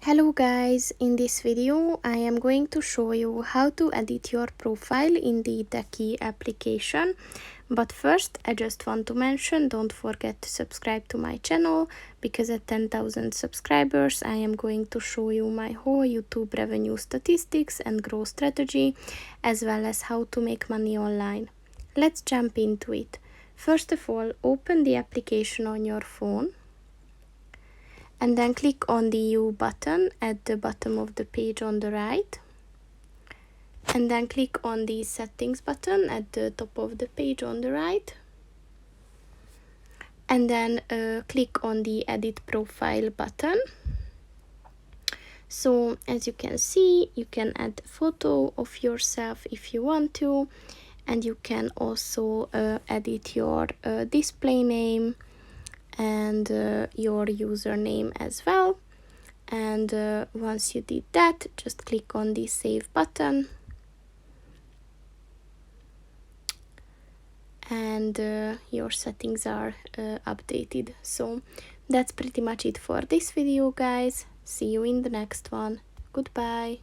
Hello guys, in this video I am going to show you how to edit your profile in the Deckee application. But first I just want to mention, don't forget to subscribe to my channel, because at 10,000 subscribers I am going to show you my whole YouTube revenue statistics and growth strategy, as well as how to make money online. Let's jump into it. First of all, open the application on your phone. And then click on the U button at the bottom of the page on the right. And then click on the settings button at the top of the page on the right. And then click on the edit profile button. So as you can see, you can add a photo of yourself if you want to. And you can also edit your display name and your username as well. And once you did that, just click on the save button, and your settings are updated. So that's pretty much it for this video, guys. See you in the next one. Goodbye.